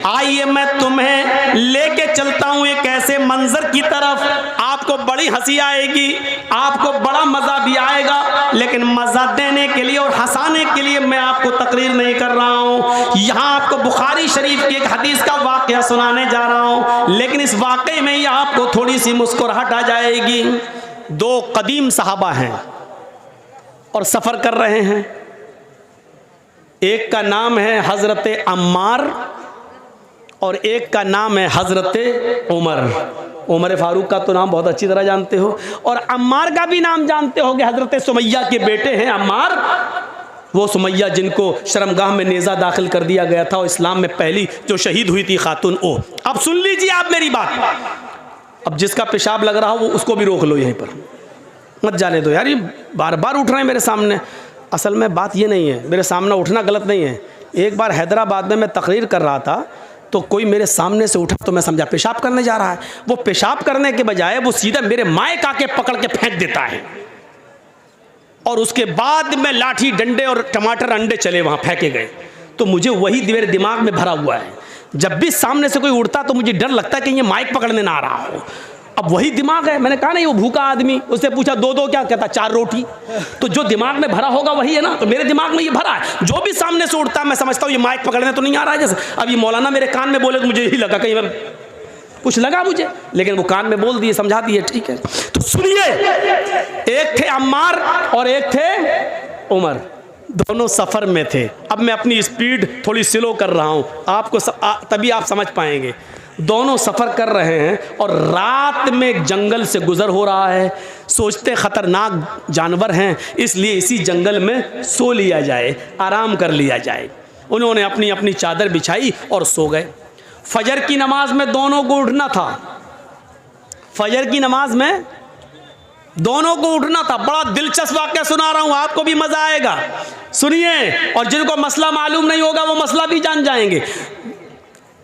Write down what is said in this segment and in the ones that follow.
आइए मैं तुम्हें लेके चलता हूं एक ऐसे मंजर की तरफ, आपको बड़ी हंसी आएगी, आपको बड़ा मजा भी आएगा, लेकिन मजा देने के लिए और हंसाने के लिए मैं आपको तकरीर नहीं कर रहा हूं। यहां आपको बुखारी शरीफ की एक हदीस का वाकया सुनाने जा रहा हूं, लेकिन इस वाकये में ही आपको थोड़ी सी मुस्कुराहट आ जाएगी। दो कदीम सहाबा हैं और सफर कर रहे हैं। एक का नाम है हजरत अम्मार और एक का नाम है हजरत उमर फारूक का तो नाम बहुत अच्छी तरह जानते हो, और अम्मार का भी नाम जानते होगे, हजरत सुमैया के बेटे हैं अम्मार। वो सुमैया जिनको शर्मगाह में नेज़ा दाखिल कर दिया गया था और इस्लाम में पहली जो शहीद हुई थी खातून ओ। अब सुन लीजिए आप मेरी बात। अब जिसका पेशाब लग रहा हो वो उसको भी रोक लो, यहीं पर मत जाने दो यार, ये बार बार उठ रहे हैं मेरे सामने। असल में बात ये नहीं है, मेरे सामने उठना गलत नहीं है। एक बार हैदराबाद में मैं तकरीर कर रहा था तो कोई मेरे सामने से उठा तो मैं समझा पेशाब करने जा रहा है। वो पेशाब करने के बजाय वो सीधा मेरे माइक आके पकड़ के फेंक देता है, और उसके बाद में लाठी डंडे और टमाटर अंडे चले वहाँ फेंके गए। तो मुझे वही मेरे दिमाग में भरा हुआ है, जब भी सामने से कोई उड़ता तो मुझे डर लगता है कि ये माइक पकड़ने ना आ रहा हो। अब वही दिमाग है। मैंने कहा नहीं, वो भूखा आदमी, उससे पूछा दो क्या, कहता 4 रोटी। तो जो दिमाग में भरा होगा वही है ना, तो मेरे दिमाग में ये भरा है। जो भी सामने से उड़ता है मैं समझता हूँ ये माइक पकड़ने तो नहीं आ रहा है। जैसे अब ये मौलाना मेरे कान में बोले तो मुझे यही लगा, कहीं मैं कुछ लगा मुझे, लेकिन वो कान में बोल दिए, समझा दिए, ठीक है। तो सुनिए, एक थे अम्मार और एक थे उमर, दोनों सफर में थे। अब मैं अपनी स्पीड थोड़ी स्लो कर रहा हूँ, आपको तभी आप समझ पाएंगे। दोनों सफ़र कर रहे हैं और रात में जंगल से गुजर हो रहा है। सोचते ख़तरनाक जानवर हैं, इसलिए इसी जंगल में सो लिया जाए, आराम कर लिया जाए। उन्होंने अपनी अपनी चादर बिछाई और सो गए। फजर की नमाज में दोनों को उठना था, फजर की नमाज में दोनों को उठना था। बड़ा दिलचस्प वाक़या सुना रहा हूँ, आपको भी मज़ा आएगा, सुनिए। और जिनको मसला मालूम नहीं होगा वो मसला भी जान जाएंगे।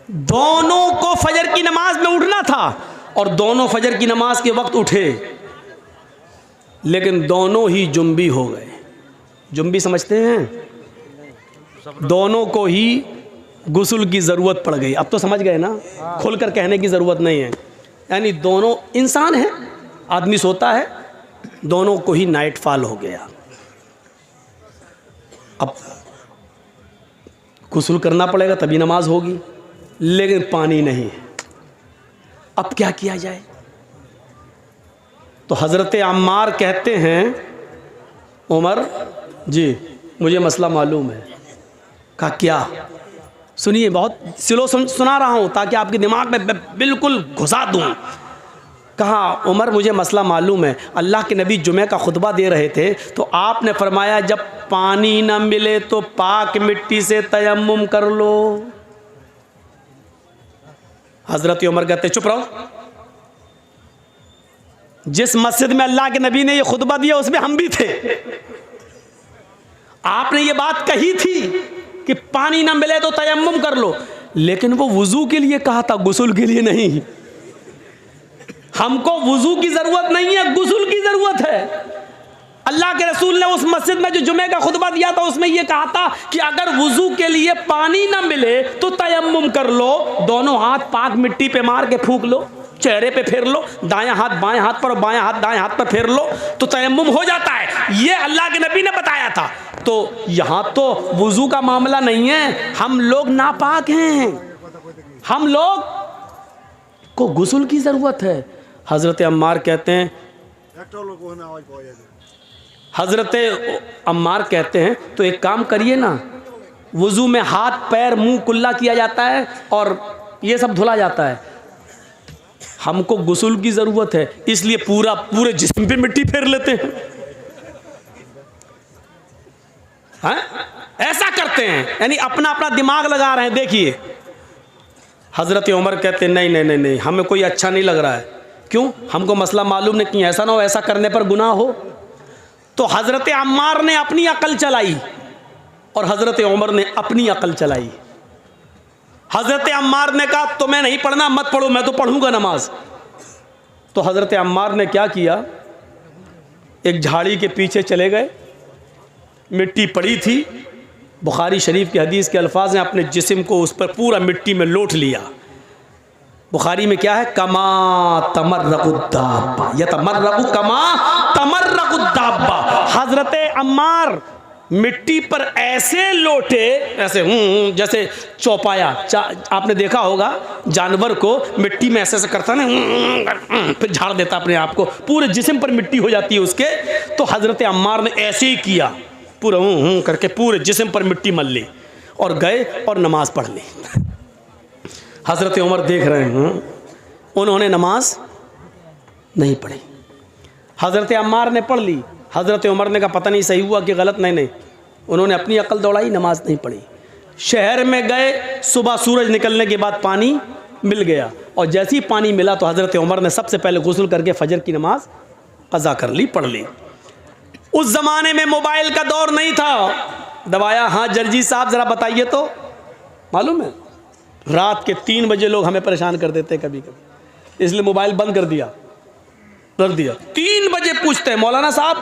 दोनों को फजर की नमाज में उठना था और दोनों फजर की नमाज के वक्त उठे, लेकिन दोनों ही जुम्बी हो गए। जुम्बी समझते हैं? दोनों को ही गुस्ल की ज़रूरत पड़ गई। अब तो समझ गए ना, खुलकर कहने की ज़रूरत नहीं है। यानी दोनों इंसान हैं, आदमी सोता है, दोनों को ही नाइट फॉल हो गया। अब गुस्ल करना पड़ेगा तभी नमाज होगी, लेकिन पानी नहीं है। अब क्या किया जाए? तो हज़रत अम्मार कहते हैं, उमर जी मुझे मसला मालूम है। कहा क्या? सुनिए, बहुत स्लो सुना रहा हूँ ताकि आपके दिमाग में बिल्कुल घुसा दूँ। कहा उमर मुझे मसला मालूम है। अल्लाह के नबी जुमे का खुतबा दे रहे थे तो आपने फरमाया जब पानी न मिले तो पाक मिट्टी से तयम्मुम कर लो। हजरत उमर कहते चुप रहो, जिस मस्जिद में अल्लाह के नबी ने ये खुतबा दिया उसमें हम भी थे। आपने ये बात कही थी कि पानी ना मिले तो तयम्मुम कर लो, लेकिन वो वुजू के लिए कहा था, गुस्ल के लिए नहीं। हमको वुजू की जरूरत नहीं है, गुस्ल की जरूरत है। अल्लाह के रसूल ने उस मस्जिद में जो जुमे का खुतबा दिया था उसमें यह कहा था कि अगर वुजू के लिए पानी ना मिले तो तयम्मुम कर लो। दोनों हाथ पाक मिट्टी पे मार के फूंक लो, चेहरे पे फेर लो, दायां हाथ बाएं हाथ पर और बायां हाथ दाएं हाथ पर फेर लो तो तयम्मुम हो जाता है। ये अल्लाह के नबी ने बताया था। तो यहाँ तो वुजू का मामला नहीं है, हम लोग नापाक हैं, हम लोग को गुस्ल की ज़रूरत है। हज़रत अम्मार कहते हैं, हज़रत अम्मार कहते हैं तो एक काम करिए ना, वुज़ू में हाथ पैर मुंह कुल्ला किया जाता है और ये सब धुला जाता है। हमको गुस्ल की ज़रूरत है, इसलिए पूरे जिस्म पे मिट्टी फेर लेते हैं। हाँ? ऐसा करते हैं, यानी अपना अपना दिमाग लगा रहे हैं। देखिए हज़रत उमर कहते हैं नहीं नहीं नहीं नहीं, हमें कोई अच्छा नहीं लग रहा है। क्यों? हमको मसला मालूम नहीं, कि ऐसा ना हो ऐसा करने पर गुनाह हो। तो हज़रत अम्मार ने अपनी अकल चलाई और हज़रत उमर ने अपनी अकल चलाई। हज़रत अम्मार ने कहा तुम्हें नहीं पढ़ना मत पढ़ो, मैं तो पढ़ूंगा नमाज। तो हज़रत अम्मार ने क्या किया, एक झाड़ी के पीछे चले गए, मिट्टी पड़ी थी, बुखारी शरीफ की हदीस के अल्फाज हैं, अपने जिस्म को उस पर पूरा मिट्टी में लोट लिया। बुखारी में क्या है, कमा तमर्रकुद्दाब्बा, यतमर्रकु कमा तमर्रकुद्दाब्बा। हज़रत अम्मार मिट्टी पर ऐसे लोटे, ऐसे जैसे चौपाया, आपने देखा होगा जानवर को मिट्टी में ऐसे ऐसे करता ना, फिर झाड़ देता अपने आप को, पूरे जिस्म पर मिट्टी हो जाती है उसके। तो हज़रत अम्मार ने ऐसे ही किया, पूरा करके पूरे जिस्म पर मिट्टी मल ली और गए और नमाज़ पढ़ ली। हज़रत उमर देख रहे हैं, उन्होंने नमाज नहीं पढ़ी, हज़रत अम्मार ने पढ़ ली। हज़रत उमर ने कहा पता नहीं सही हुआ कि गलत, नहीं, उन्होंने अपनी अकल दौड़ाई, नमाज नहीं पढ़ी। शहर में गए, सुबह सूरज निकलने के बाद पानी मिल गया, और जैसे ही पानी मिला तो हज़रत उमर ने सबसे पहले गुस्ल करके फजर की नमाज क़ज़ा कर ली, पढ़ ली। उस ज़माने में मोबाइल का दौर नहीं था। दबाया, हाँ जर्जी साहब ज़रा बताइए तो। मालूम है रात के 3 बजे लोग हमें परेशान कर देते कभी कभी, इसलिए मोबाइल बंद कर दिया, रख दिया। 3 बजे पूछते हैं, मौलाना साहब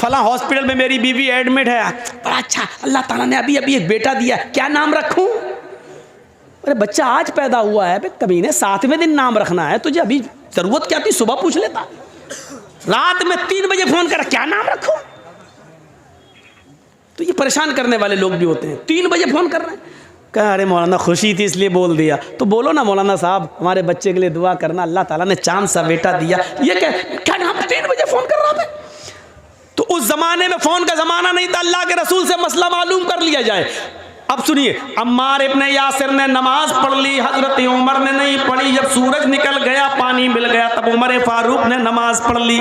फला हॉस्पिटल में मेरी बीवी एडमिट है, बड़ा अच्छा, अल्लाह ताला ने अभी अभी एक बेटा दिया, क्या नाम रखूं? अरे बच्चा आज पैदा हुआ है, कभी ने 7वें दिन नाम रखना है, तुझे अभी ज़रूरत क्या थी, सुबह पूछ लेता। रात में 3 बजे फ़ोन कर, क्या नाम रखूं? तो ये परेशान करने वाले लोग भी होते हैं, 3 बजे फ़ोन कर रहे हैं। कहा अरे मौलाना खुशी थी इसलिए बोल दिया। तो बोलो ना मौलाना साहब हमारे बच्चे के लिए दुआ करना, अल्लाह ताला ने चांद सा बेटा दिया। ये क्या नाम, 3 बजे फ़ोन कर रहा था। तो उस ज़माने में फ़ोन का ज़माना नहीं था, अल्लाह के रसूल से मसला मालूम कर लिया जाए। अब सुनिए, अम्मार इब्ने यासिर ने नमाज पढ़ ली, हज़रत उमर ने नहीं पढ़ी। जब सूरज निकल गया, पानी मिल गया, तब उमर फारूक ने नमाज पढ़ ली।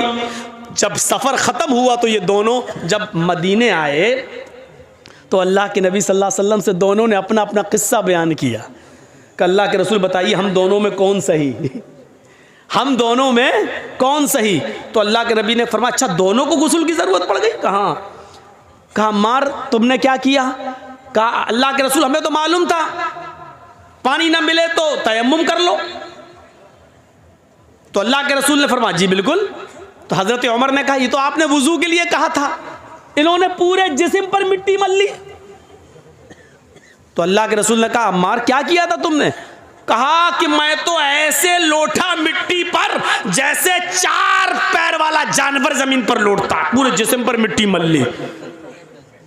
जब सफ़र ख़त्म हुआ तो ये दोनों जब मदीने आए तो अल्लाह के नबी सल्लल्लाहु अलैहि वसल्लम से दोनों ने अपना अपना किस्सा बयान किया कि अल्लाह के रसूल बताइए हम दोनों में कौन सही, हम दोनों में कौन सही। तो अल्लाह के नबी ने फरमाया अच्छा दोनों को गुस्ल की ज़रूरत पड़ गई? कहा मार तुमने क्या किया? कहा अल्लाह के रसूल हमें तो मालूम था पानी ना मिले तो तयम्मुम कर लो। तो अल्लाह के रसूल ने फरमाया जी बिल्कुल। तो हज़रत उमर ने कहा ये तो आपने वुज़ू के लिए कहा था, इन्होंने पूरे जिस्म पर मिट्टी मल ली। तो अल्लाह के रसूल ने कहा अम्मार क्या किया था तुमने? कहा कि मैं तो ऐसे लोटा मिट्टी पर जैसे 4 पैर वाला जानवर जमीन पर लोटता, पूरे जिस्म पर मिट्टी मल ली।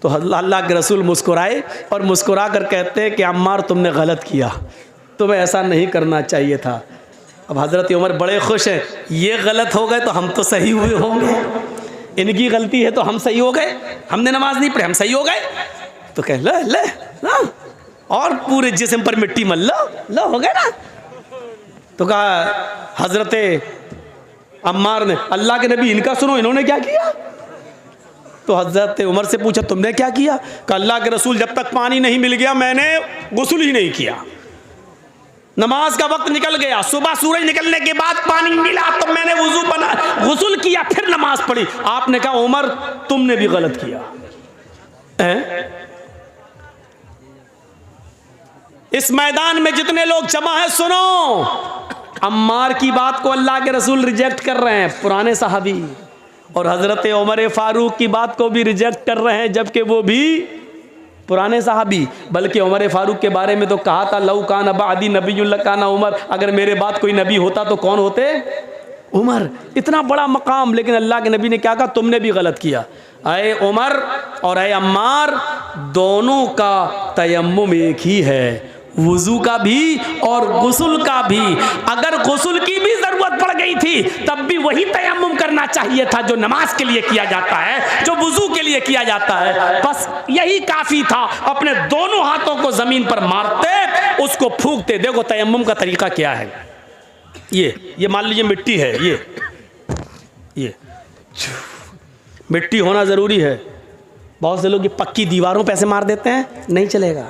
तो अल्लाह के रसूल मुस्कुराए और मुस्कुरा कर कहते हैं कि अम्मार तुमने गलत किया, तुम्हें ऐसा नहीं करना चाहिए था। अब हज़रत उमर बड़े खुश हैं, ये गलत हो गए तो हम तो सही हुए होंगे, इनकी गलती है तो हम सही हो गए, हमने नमाज नहीं पढ़ी हम सही हो गए। तो कह ले और पूरे जिस्म पर मिट्टी मल लो हो गए ना। तो कहा हज़रत अम्मार ने अल्लाह के नबी इनका सुनो, इन्होंने क्या किया? तो हज़रत उमर से पूछा तुमने क्या किया? कहा अल्लाह के रसूल जब तक पानी नहीं मिल गया मैंने गुस्ल ही नहीं किया। नमाज का वक्त निकल गया, सुबह सूरज निकलने के बाद पानी मिला तो मैंने वुज़ू बना गुस्ल किया फिर नमाज पढ़ी। आपने कहा उमर तुमने भी गलत किया। इस मैदान में जितने लोग जमा है सुनो, अम्मार की बात को अल्लाह के रसूल रिजेक्ट कर रहे हैं, पुराने सहाबी, और हज़रत उमर फारूक की बात को भी रिजेक्ट कर रहे हैं जबकि वो भी पुराने सहाबी। बल्कि उमर फारूक के बारे में तो कहा था लौ कान बादी नबीयुल्लाह काना उमर, अगर मेरे बाद कोई नबी होता तो कौन होते? उमर। इतना बड़ा मकाम, लेकिन अल्लाह के नबी ने क्या कहा? तुमने भी गलत किया। अय उमर और अय अम्मार दोनों का तयम्मुम एक ही है, वुज़ू का भी और गुस्ल का भी। अगर गुस्ल की भी ज़रूरत पड़ गई थी तब भी वही तयम्मुम करना चाहिए था जो नमाज के लिए किया जाता है, जो वुज़ू के लिए किया जाता है। बस यही काफ़ी था। अपने दोनों हाथों को ज़मीन पर मारते, उसको फूंकते। देखो तयम्मुम का तरीका क्या है। ये मान लीजिए मिट्टी है, ये मिट्टी होना ज़रूरी है। बहुत से लोग ये पक्की दीवारों पे ऐसे मार देते हैं, नहीं चलेगा।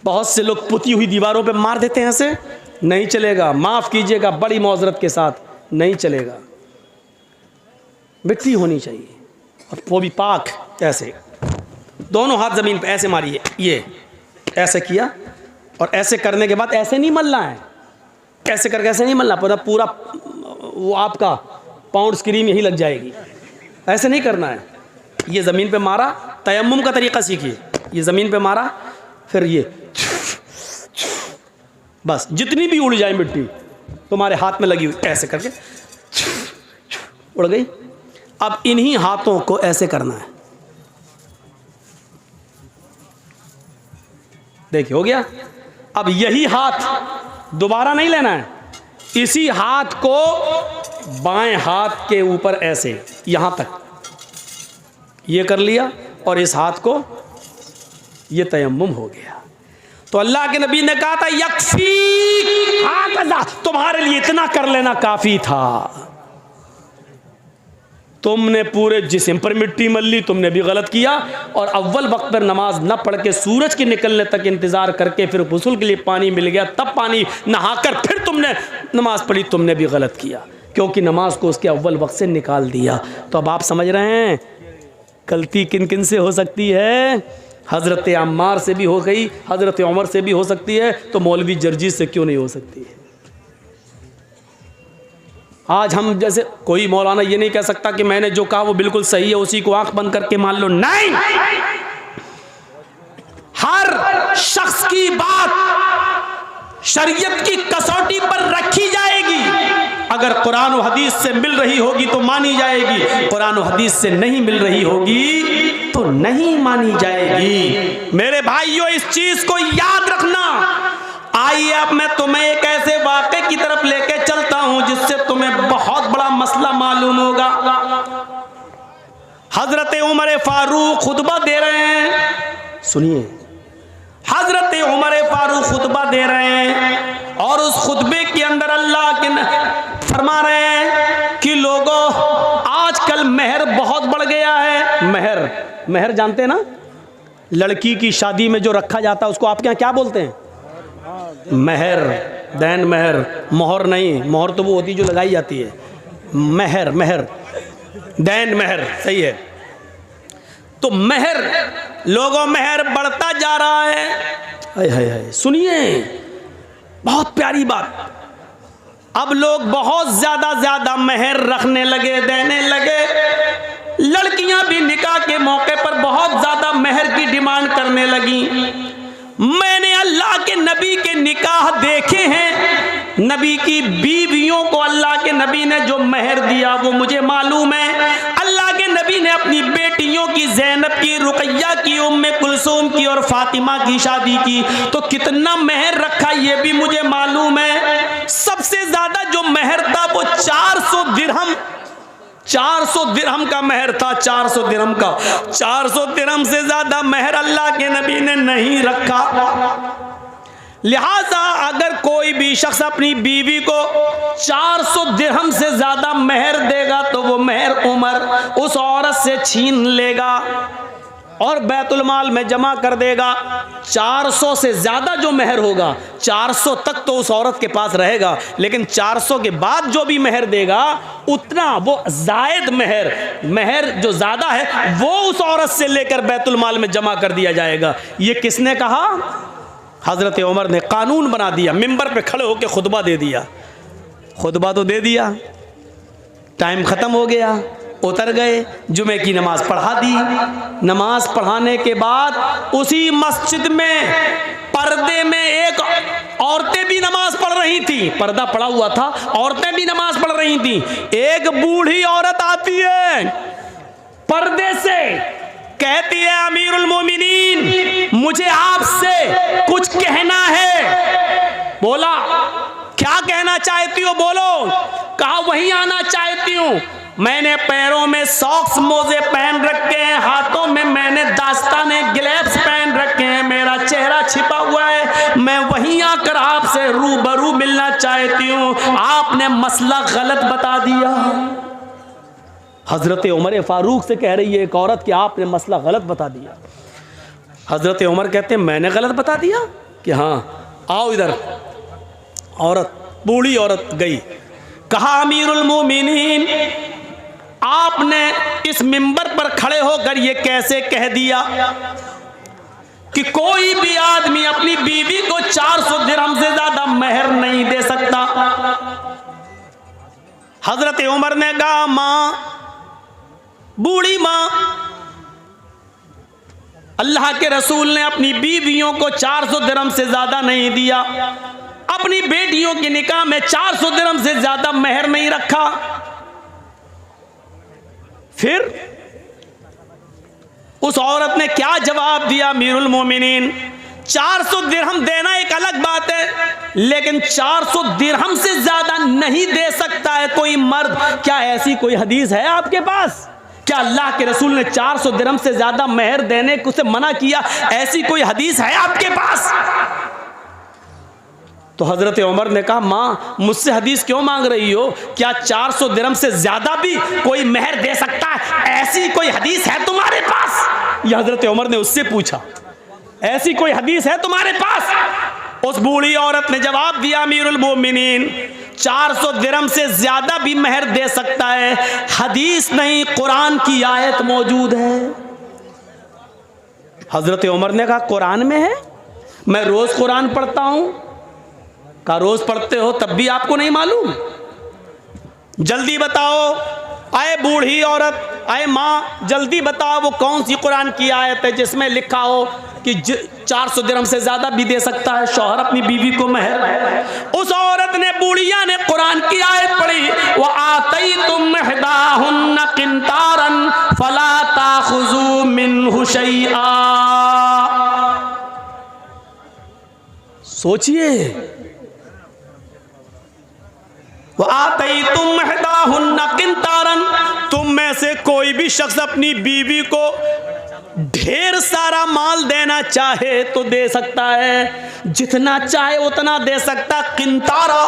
बहुत से लोग पुती हुई दीवारों पे मार देते हैं, ऐसे नहीं चलेगा। माफ़ कीजिएगा, बड़ी मौज़रत के साथ, नहीं चलेगा। मिट्टी होनी चाहिए और वो भी पाक। ऐसे दोनों हाथ ज़मीन पे ऐसे मारिए, ये ऐसे किया और ऐसे करने के बाद ऐसे नहीं मलना है, ऐसे करके ऐसे नहीं मलना, पूरा वो आपका पाउंड क्रीम यही लग जाएगी। ऐसे नहीं करना है। ये ज़मीन पे मारा, तयम्मुम का तरीक़ा सीखिए। ये ज़मीन पे मारा, फिर ये बस जितनी भी उड़ जाए मिट्टी तुम्हारे हाथ में लगी हुई ऐसे करके उड़ गई। अब इन्हीं हाथों को ऐसे करना है, देखिए हो गया। अब यही हाथ दोबारा नहीं लेना है, इसी हाथ को बाएं हाथ के ऊपर ऐसे यहां तक ये कर लिया और इस हाथ को ये तयम्मुम हो गया। तो अल्लाह के नबी ने कहा था यकफी हाकज़ा, तुम्हारे लिए इतना कर लेना काफी था। तुमने पूरे जिस्म पर मिट्टी मल ली, तुमने भी गलत किया, और अव्वल वक्त पर नमाज न पढ़ के सूरज के निकलने तक इंतजार करके फिर गुस्ल के लिए पानी मिल गया तब पानी नहाकर फिर तुमने नमाज पढ़ी, तुमने भी गलत किया, क्योंकि नमाज को उसके अव्वल वक्त से निकाल दिया। तो अब आप समझ रहे हैं गलती किन किन से हो सकती है? हज़रत अम्मार से भी हो गई, हज़रत उमर से भी हो सकती है, तो मौलवी जर्जी से क्यों नहीं हो सकती है? आज हम जैसे कोई मौलाना ये नहीं कह सकता कि मैंने जो कहा वो बिल्कुल सही है, उसी को आंख बंद करके मान लो, नहीं। हर शख्स की बात शरीयत की कसौटी पर रखी जाएगी। अगर कुरान और हदीस से मिल रही होगी तो मानी जाएगी, कुरान और हदीस से नहीं मिल रही होगी तो नहीं मानी जाएगी। मेरे भाइयों, इस चीज को याद रखना। आइए अब मैं तुम्हें एक ऐसे वाक़े की तरफ लेके चलता हूं जिससे तुम्हें बहुत बड़ा मसला मालूम होगा। हजरत उमर फारूक खुतबा दे रहे हैं, सुनिए, हजरत उमर फारूक खुतबा दे रहे हैं और उस खुतबे के अंदर अल्लाह के फरमा रहे हैं कि लोगों, आजकल मेहर बहुत बढ़ गया है। मेहर, मेहर जानते हैं ना, लड़की की शादी में जो रखा जाता है उसको आपके यहाँ क्या बोलते हैं? मेहर, दैन मेहर, मोहर नहीं, मोहर तो वो होती जो लगाई जाती है, मेहर, मेहर, दैन मेहर, सही है। तो मेहर, लोगों मेहर बढ़ता जा रहा है। हाय हाय हाय, सुनिए बहुत प्यारी बात, अब लोग बहुत ज्यादा मेहर रखने लगे, देने लगे। लड़कियां भी निकाह के मौके पर बहुत ज्यादा मेहर की डिमांड करने लगी। मैंने अल्लाह के नबी के निकाह देखे हैं, नबी की बीवियों को अल्लाह के नबी ने जो मेहर दिया वो मुझे मालूम है। अल्लाह के नबी ने अपनी बेटियों की, ज़ैनब की, रुक़ैया की, उम्मे कुलसूम की और फातिमा की शादी की तो कितना मेहर रखा ये भी मुझे मालूम है। सबसे ज्यादा जो मेहर था वो 400 दिरहम, 400 दिरहम का मेहर था, 400 दिरहम का। 400 दिरहम से ज्यादा मेहर अल्लाह के नबी ने नहीं रखा। लिहाजा अगर कोई भी शख्स अपनी बीवी को 400 दिरहम से ज्यादा मेहर देगा तो वो मेहर उमर उस औरत से छीन लेगा और बैतुल माल में जमा कर देगा। 400 से ज्यादा जो मेहर होगा, 400 तक तो उस औरत के पास रहेगा, लेकिन 400 के बाद जो भी मेहर देगा उतना वो जायद मेहर, मेहर जो ज्यादा है वो उस औरत से लेकर बैतुल माल में जमा कर दिया जाएगा। ये किसने कहा? हजरत उमर ने कानून बना दिया, मिंबर पे खड़े होकर खुतबा दे दिया। खुतबा तो दे दिया, टाइम खत्म हो गया, उतर गए, जुमे की नमाज पढ़ा दी। नमाज पढ़ाने के बाद उसी मस्जिद में पर्दे में एक औरतें भी नमाज पढ़ रही थी, पर्दा पड़ा हुआ था, औरतें भी नमाज पढ़ रही थी। एक बूढ़ी औरत आती है पर्दे से, कहती है अमीरुल मोमिनीन मुझे आपसे कुछ कहना है। बोला क्या कहना चाहती हो, बोलो। कहा वहीं आना चाहती हूँ, मैंने पैरों में सॉक्स मोजे पहन रखे हैं, हाथों में मैंने दास्ताने ग्लव्स पहन रखे हैं, मेरा चेहरा छिपा हुआ है, मैं वहीं आकर आपसे रूबरू मिलना चाहती हूँ, आपने मसला गलत बता दिया। हजरत उमर फारूक से कह रही है एक औरत कि आपने मसला गलत बता दिया। हजरत उमर कहते हैं मैंने गलत बता दिया? कि हाँ, आओ इधर। औरत, बूढ़ी औरत गई, कहा अमीरुल मोमिनीन आपने इस मिंबर पर खड़े होकर ये कैसे कह दिया कि कोई भी आदमी अपनी बीवी को 400 दिरहम से ज्यादा मेहर नहीं दे सकता? हजरत उमर ने कहा मां, बूढ़ी मां, अल्लाह के रसूल ने अपनी बीवियों को 400 दिरहम से ज़्यादा नहीं दिया, अपनी बेटियों के निकाह में 400 दिरहम से ज़्यादा मेहर नहीं रखा। फिर उस औरत ने क्या जवाब दिया? अमीरुल मोमिनीन, 400 दिरहम देना एक अलग बात है, लेकिन 400 दिरहम से ज्यादा नहीं दे सकता है कोई मर्द। क्या ऐसी कोई हदीस है आपके पास? क्या अल्लाह के रसूल ने 400 दिरहम से ज्यादा मेहर देने को से मना किया? ऐसी कोई हदीस है आपके पास? तो हजरत उमर ने कहा, माँ मुझसे हदीस क्यों मांग रही हो? क्या 400 दिरहम से ज्यादा भी कोई मेहर दे सकता है? ऐसी कोई हदीस है तुम्हारे पास? यह हजरत उमर ने उससे पूछा, ऐसी कोई हदीस है तुम्हारे पास? उस बूढ़ी औरत ने जवाब दिया, अमीरुल मोमिनीन, 400 दिरहम से ज्यादा भी मेहर दे सकता है, हदीस नहीं कुरान की आयत मौजूद है। हजरत उमर ने कहा, कुरान में है? मैं रोज कुरान पढ़ता हूं। का रोज पढ़ते हो तब भी आपको नहीं मालूम? जल्दी बताओ। आए बूढ़ी औरत, आए माँ, जल्दी बताओ वो कौन सी कुरान की आयत है जिसमें लिखा हो कि 400 दिरहम से ज्यादा भी दे सकता है शौहर अपनी बीवी को मेहर। उस औरत ने, बूढ़िया ने कुरान की आयत पढ़ी, व आतैतुम इहदाहुन्ना किंतारन फला ताखुजू मिन्हु शैआ। सोचिए, वो आतैतुम इहदाहुन्ना किंतारन, तुम में से कोई भी शख्स अपनी बीवी को ढेर सारा माल देना चाहे तो दे सकता है, जितना चाहे उतना दे सकता। किंतारा,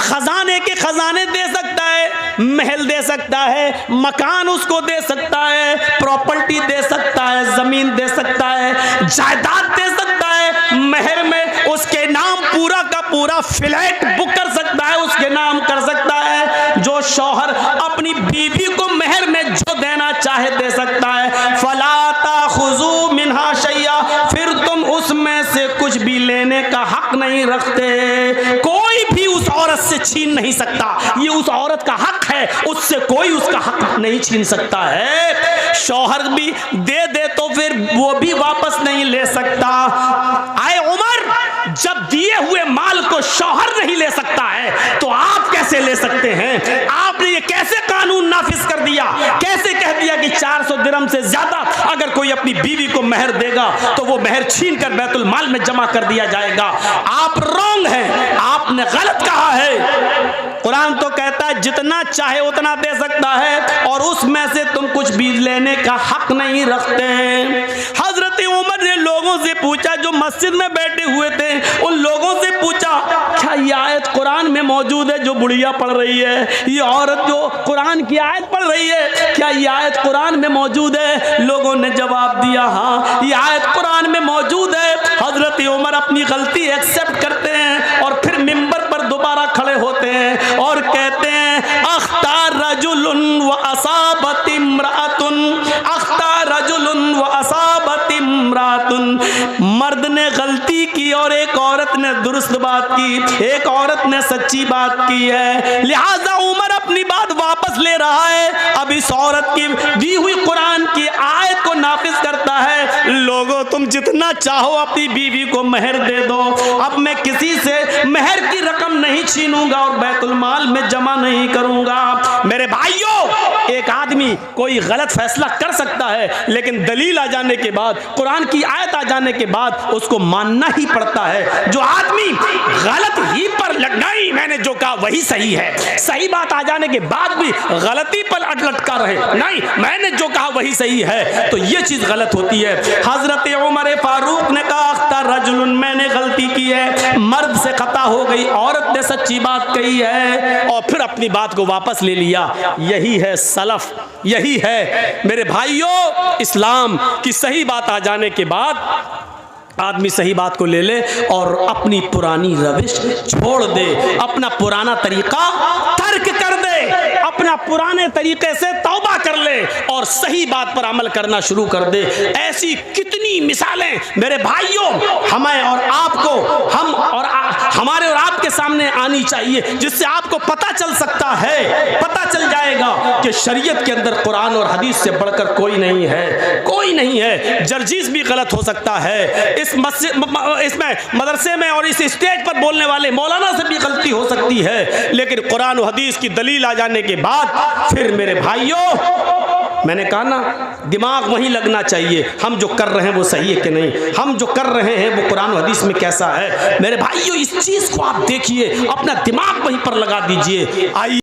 खजाने के खजाने दे सकता है, महल दे सकता है, मकान उसको दे सकता है, प्रॉपर्टी दे सकता है, जमीन दे सकता है, जायदाद दे सकता है। महर में उसके नाम पूरा का पूरा फ्लैट बुक कर सकता है, उसके नाम कर सकता है। जो शौहर अपनी बीवी को महर में जो देना चाहे दे सकता है। फला ताखुजू मिन्हा शैया, फिर तुम उसमें से कुछ भी लेने का हक नहीं रखते। कोई भी उस औरत से छीन नहीं सकता, ये उस औरत का हक है, उससे कोई उसका हक नहीं छीन सकता है। शौहर भी दे तो फिर वो भी वापस नहीं ले सकता। आए उमर, जब दिए हुए माल को शौहर नहीं ले सकता है तो आप कैसे ले सकते हैं? आपने ये कैसे कानून नाफिज कर दिया? कैसे कह दिया कि 400 दिरहम से ज्यादा अगर कोई अपनी बीवी को मेहर देगा तो वो मेहर छीन कर बैतुल माल में जमा कर दिया जाएगा? आप रॉन्ग हैं, आपने गलत कहा है। कुरान तो कहता है जितना चाहे उतना दे सकता है और उसमें से तुम कुछ भी लेने का हक नहीं रखते। हजरत उमर ने लोगों से पूछा, जो मस्जिद में बैठे हुए थे उन लोगों से पूछा, क्या ये आयत कुरान में मौजूद है जो बुढ़िया पढ़ रही है? ये औरत जो कुरान की आयत पढ़ रही है, क्या ये आयत कुरान में मौजूद है? लोगों ने जवाब दिया, हाँ ये आयत कुरान में मौजूद है। हजरत उमर अपनी गलती एक्सेप्ट करते हैं और फिर मिंबर पर दोबारा खड़े होते हैं और कहते हैं, अख्तार रजुलुन व असाबत इम्रातुन, अख्तार रजुलुन व असाबत इम्रातुन। मर्द ने गलती की और एक औरत ने दुरुस्त बात की, एक औरत ने सच्ची बात की है, लिहाजा उमर अपनी बात वापस ले रहा है। अब इस औरत की दी हुई कुरान की आयत को नाफिज करता है, लोगों तुम जितना चाहो अपनी बीवी को मेहर दे दो, अब मैं किसी से मेहर की रकम नहीं छीनूंगा और बैतुल माल में जमा नहीं करूंगा। मेरे भाइयों, एक आदमी कोई गलत फैसला कर सकता है, लेकिन दलील आ जाने के बाद, कुरान की आयत आ जाने के बाद उसको मानना ही पड़ता है। जो आदमी गलत ही पर नहीं, मैंने जो कहा वही सही है, सही बात आ जाने के बाद भी गलती पर लटका रहे, नहीं मैंने जो कहा वही सही है, तो ये चीज गलत होती है। हजरत उमर फारूक ने कहा, अख्तार रजुलुन, मैंने गलती की है, मर्द से खता हो गई, औरत ने सच्ची बात कही है, और फिर अपनी बात को वापस ले लिया। यही है सलफ, यही है मेरे भाइयों इस्लाम की। सही बात आ जाने के बाद आदमी सही बात को ले ले और अपनी पुरानी रविश छोड़ दे, अपना पुराना तरीका तर्क कर दे, अपना पुराने तरीके से तौबा कर ले और सही बात पर अमल करना शुरू कर दे। ऐसी कितनी मिसालें मेरे भाइयों हमें और आपको, हमारे और आपके सामने आनी चाहिए, जिससे आपको पता चल सकता है, पता चल जाएगा कि शरीयत के अंदर कुरान और हदीस से बढ़कर कोई नहीं है, कोई नहीं है। जर्जीस भी गलत हो सकता है, इसमें मदरसे में और इस स्टेज पर बोलने वाले मौलाना से भी गलती हो सकती है, लेकिन कुरान और हदीस की दलील आ जाने के बाद फिर मेरे भाइयों, मैंने कहा ना, दिमाग वहीं लगना चाहिए, हम जो कर रहे हैं वो सही है कि नहीं, हम जो कर रहे हैं वो कुरान और हदीस में कैसा है। मेरे भाइयों, इस चीज को आप देखिए, अपना दिमाग वहीं पर लगा दीजिए। आइए